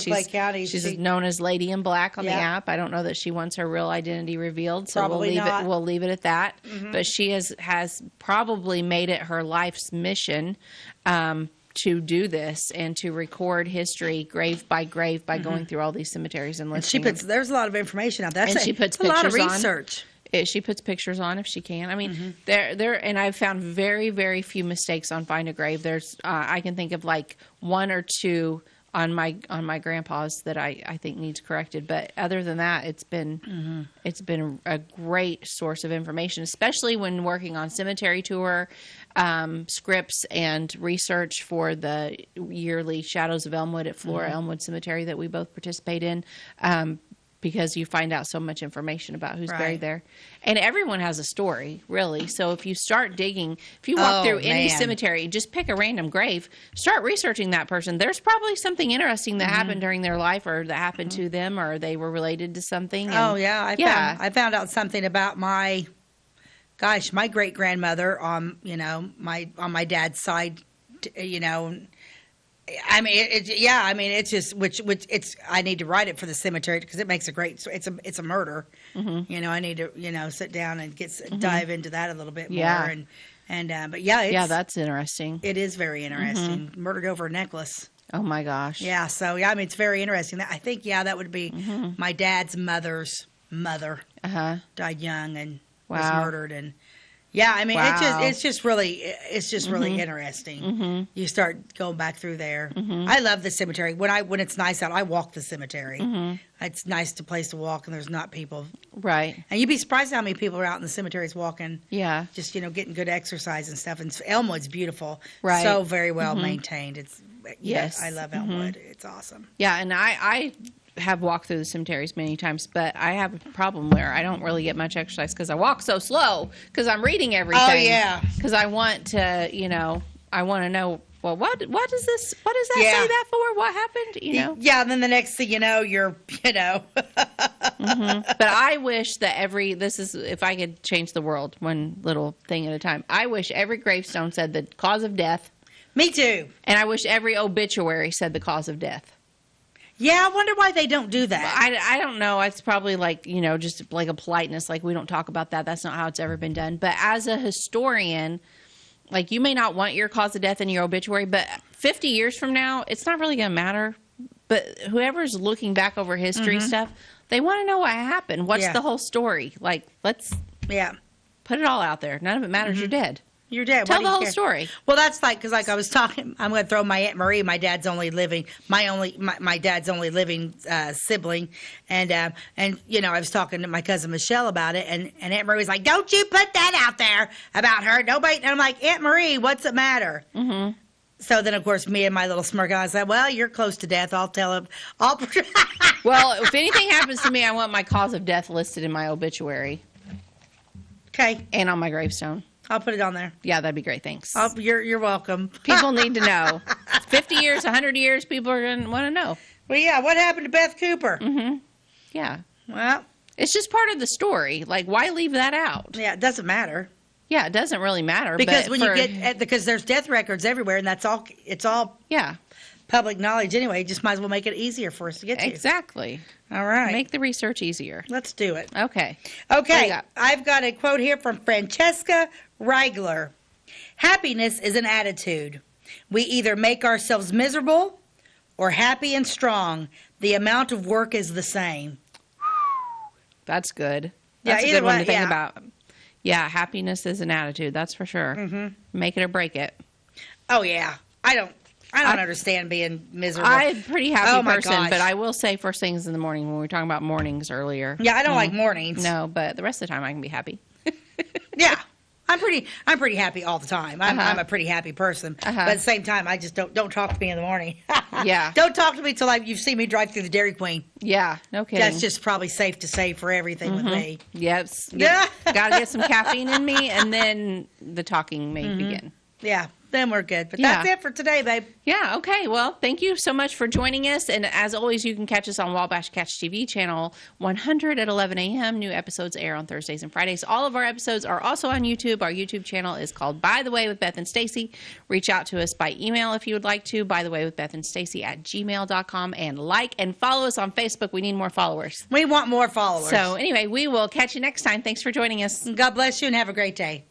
She's known as Lady in Black on the app. I don't know that she wants her real identity revealed, so Probably not. We'll leave it at that. But she has probably made it her life's mission to do this and to record history grave by grave by going through all these cemeteries and listing. There's a lot of information out there. She puts a lot of pictures research. She puts pictures on if she can. I mean, and I've found very, very few mistakes on Find a Grave. There's, I can think of like one or two on my grandpa's that I think needs corrected. But other than that, it's been a great source of information, especially when working on cemetery tour scripts and research for the yearly Shadows of Elmwood at Flora Elmwood Cemetery that we both participate in. Because you find out so much information about who's buried there. And everyone has a story, really. So if you start digging, if you walk through any cemetery, just pick a random grave, start researching that person. There's probably something interesting that happened during their life or that happened to them or they were related to something. And, I found out something about my great-grandmother on my dad's side, I mean, it's just I need to write it for the cemetery because it makes it's a murder. I need to sit down and dive into that a little bit more. But that's interesting. It is very interesting. Murdered over a necklace. Oh my gosh. Yeah, so yeah, I mean it's very interesting. I think that would be my dad's mother's mother. Died young and was murdered, and I mean it's just really interesting. You start going back through there. I love the cemetery. When it's nice out, I walk the cemetery. It's nice place to walk, and there's not people. Right. And you'd be surprised how many people are out in the cemeteries walking. Yeah. Just getting good exercise and stuff. And Elmwood's beautiful. Right. So very well maintained. It's yes. I love Elmwood. It's awesome. Yeah, and I have walked through the cemeteries many times, but I have a problem where I don't really get much exercise because I walk so slow because I'm reading everything. Oh, yeah. Because I want to, I want to know, well, what does that say that for? What happened? Yeah, and then the next thing you know, you're. But I wish that if I could change the world one little thing at a time, I wish every gravestone said the cause of death. Me too. And I wish every obituary said the cause of death. Yeah, I wonder why they don't do that. I don't know. It's probably just like a politeness. Like, we don't talk about that. That's not how it's ever been done. But as a historian, like, you may not want your cause of death in your obituary, but 50 years from now, it's not really going to matter. But whoever's looking back over history stuff, they want to know what happened. What's the whole story? Like, let's put it all out there. None of it matters. You're dead. You're dead. Tell the whole story. Well, that's because I was talking. I'm going to throw my Aunt Marie, my dad's only living sibling, and I was talking to my cousin Michelle about it, and Aunt Marie was like, "Don't you put that out there about her, nobody." And I'm like, "Aunt Marie, what's it matter?" So then, of course, me and my little smirk, I said, "Well, you're close to death. I'll tell him." Well, if anything happens to me, I want my cause of death listed in my obituary. Okay. And on my gravestone. I'll put it on there. Yeah, that'd be great. Thanks. You're welcome. People need to know. 50 years, 100 years, people are going to want to know. Well, yeah, what happened to Beth Cooper? Yeah. Well, it's just part of the story. Like, why leave that out? Yeah, it doesn't matter. Yeah, it doesn't really matter. Because because there's death records everywhere, and it's all public knowledge anyway. Just might as well make it easier for us to get to. Exactly. All right. Make the research easier. Let's do it. Okay. Okay. I've got a quote here from Francesca Reigler. Happiness is an attitude. We either make ourselves miserable or happy and strong. The amount of work is the same. That's good. That's a good one to think about. Yeah, happiness is an attitude. That's for sure. Make it or break it. Oh, yeah. I don't understand being miserable. I'm a pretty happy person, but I will say first things in the morning when we were talking about mornings earlier. Yeah, I don't like mornings. No, but the rest of the time I can be happy. Yeah. I'm pretty happy all the time. I'm a pretty happy person. But at the same time, I just don't talk to me in the morning. Yeah. Don't talk to me till you've seen me drive through the Dairy Queen. Yeah, no kidding. That's just probably safe to say for everything with me. Yes. Got to get some caffeine in me, and then the talking may begin. Yeah. Then we're good. But that's it for today, babe. Yeah, okay. Well, thank you so much for joining us. And as always, you can catch us on Wabash Catch TV, channel 100 at 11 a.m. New episodes air on Thursdays and Fridays. All of our episodes are also on YouTube. Our YouTube channel is called By the Way with Beth and Stacey. Reach out to us by email if you would like to, bytheway@gmail.com. And like and follow us on Facebook. We need more followers. We want more followers. So anyway, we will catch you next time. Thanks for joining us. God bless you and have a great day.